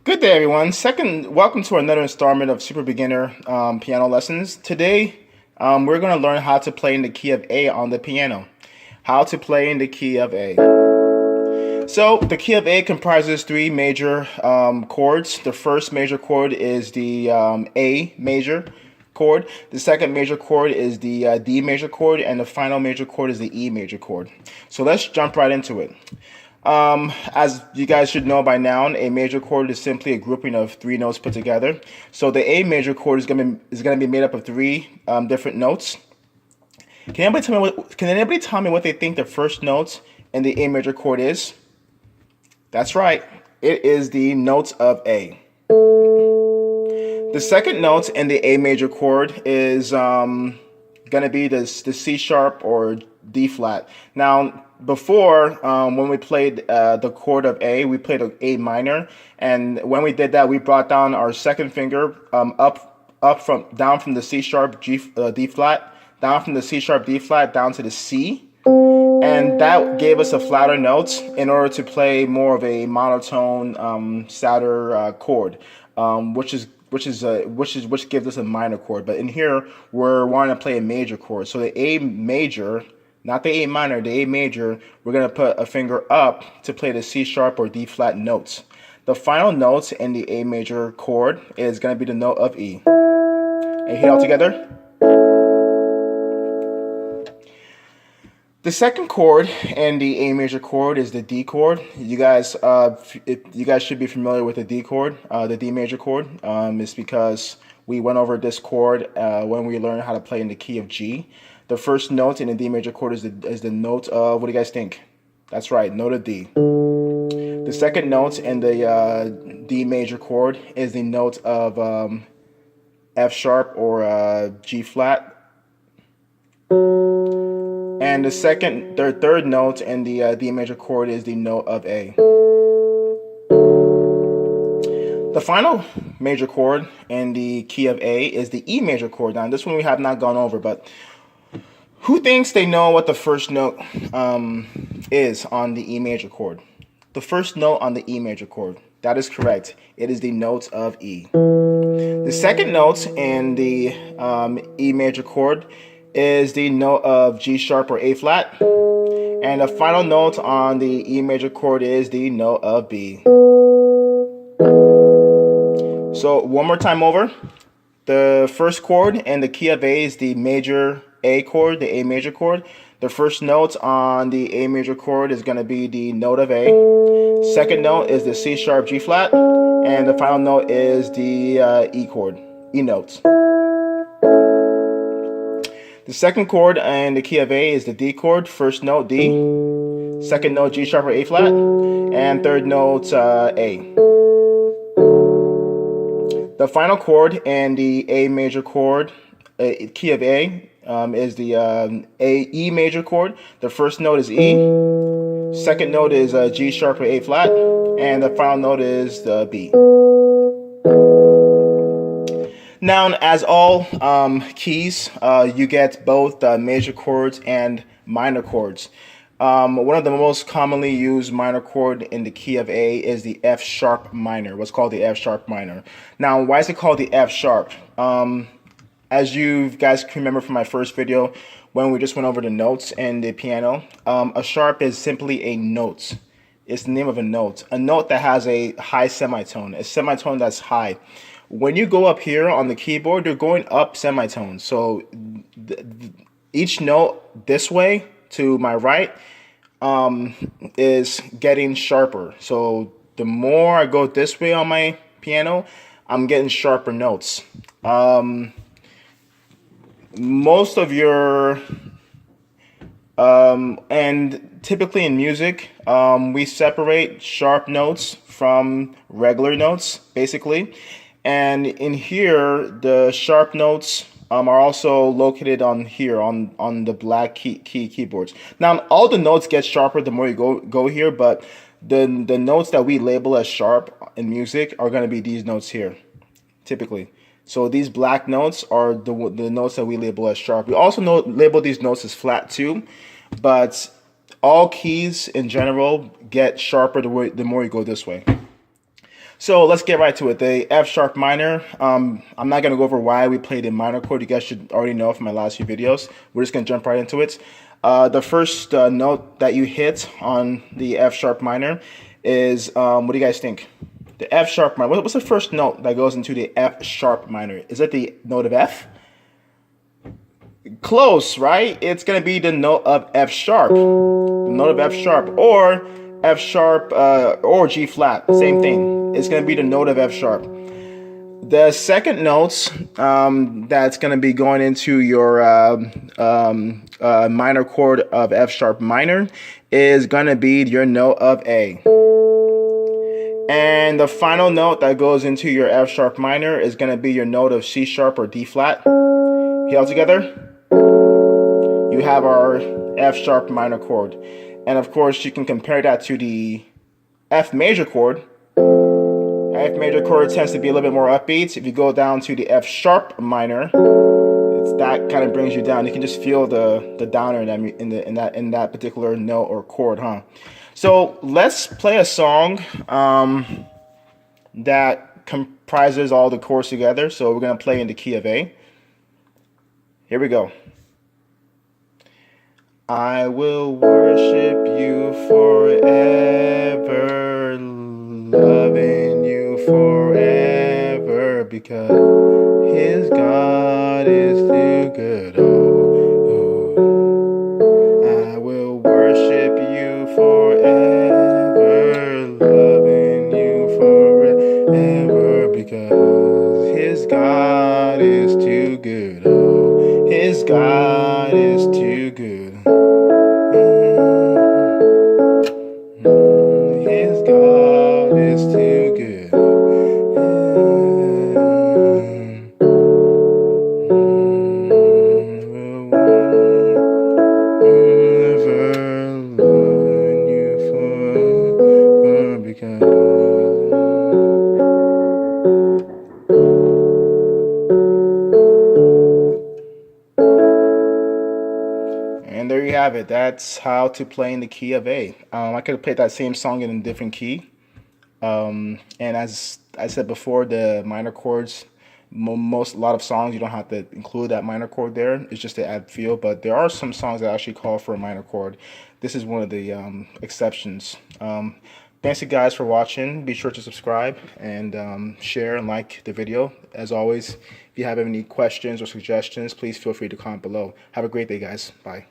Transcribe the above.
Good day, everyone. Welcome to another installment of Super Beginner Piano Lessons. Today, we're going to learn how to play in the key of A on the piano. How to play in the key of A. So, the key of A comprises three major chords. The first major chord is the A major chord. The second major chord is the D major chord, and the final major chord is the E major chord. So, let's jump right into it. As you guys should know by now, a major chord is simply a grouping of three notes put together. So the A major chord is going to be made up of three different notes. Can anybody tell me what they think the first note in the A major chord is? That's right. It is the note of A. The second note in the A major chord is going to be the C sharp or D flat. Now, before, when we played the chord of A, we played an A minor, and when we did that, we brought down our second finger down from the C sharp D flat, down from the C sharp D flat down to the C, and that gave us a flatter note in order to play more of a monotone, sadder chord, which gives us a minor chord. But in here, we're wanting to play a major chord, so the A major. Not the A minor, the A major, we're going to put a finger up to play the C sharp or D flat notes. The final note in the A major chord is going to be the note of E. And hit it all together. The second chord in the A major chord is the D chord. You guys should be familiar with the D chord, the D major chord. It's because we went over this chord when we learned how to play in the key of G. The first note in the D major chord is the note of, what do you guys think? That's right, note of D. The second note in the D major chord is the note of F sharp or G flat. And the third note in the D major chord is the note of A. The final major chord in the key of A is the E major chord. Now, this one we have not gone over, but who thinks they know what the first note is on the E major chord? The first note on the E major chord. That is correct. It is the note of E. The second note in the E major chord is the note of G sharp or A flat. And the final note on the E major chord is the note of B. So one more time over. The first chord in the key of A is the major A chord, the A major chord. The first note on the A major chord is going to be the note of A. Second note is the C sharp G flat. And the final note is the E chord, E note. The second chord in the key of A is the D chord. First note D. Second note G sharp or A flat. And third note A. The final chord in the A major chord, key of A, is the E major chord. The first note is E. Second note is G sharp or A flat. And the final note is the B. Now, as all keys, you get both major chords and minor chords. One of the most commonly used minor chord in the key of A is the F sharp minor, what's called the F sharp minor. Now, why is it called the F sharp? As you guys can remember from my first video, when we just went over the notes in the piano, a sharp is simply a note. It's the name of a note that has a high semitone, a semitone that's high. When you go up here on the keyboard, you're going up semitones. So each note this way to my right is getting sharper. So the more I go this way on my piano, I'm getting sharper notes. Most of your and typically in music, we separate sharp notes from regular notes, basically. And in here, the sharp notes are also located on here on the black keyboards. Now, all the notes get sharper the more you go here, but the notes that we label as sharp in music are going to be these notes here, typically. So these black notes are the notes that we label as sharp. We also label these notes as flat too, but all keys in general get sharper the more you go this way. So let's get right to it. The F sharp minor. I'm not going to go over why we played a minor chord. You guys should already know from my last few videos. We're just going to jump right into it. The first note that you hit on the F sharp minor is, what do you guys think? The F sharp minor. What's the first note that goes into the F sharp minor? Is it the note of F? Close, right? It's going to be the note of F sharp. The note of F sharp, or F sharp, or G flat. Same thing. It's going to be the note of F sharp. The second note that's going to be going into your minor chord of F sharp minor is going to be your note of A. And the final note that goes into your F sharp minor is going to be your note of C sharp or D flat. All together, you have our F sharp minor chord. And of course, you can compare that to the F major chord. F major chord tends to be a little bit more upbeat. If you go down to the F sharp minor, that kind of brings you down. You can just feel the downer in that particular note or chord, huh? So let's play a song that comprises all the chords together. So we're gonna play in the key of A. Here we go. I will worship you forever, loving you forever, because his God is too good. Oh, I will worship you forever, loving you forever, because his God is too good. Oh, his God is too good. His God is too good. Never loving you forever because. And there you have it. That's how to play in the key of A. I could have played that same song in a different key. And as I said before, the minor chords, a lot of songs you don't have to include that minor chord there. It's just to add feel. But there are some songs that actually call for a minor chord. This is one of the exceptions. Thanks you guys for watching. Be sure to subscribe and share and like the video. As always, if you have any questions or suggestions, please feel free to comment below. Have a great day, guys. Bye.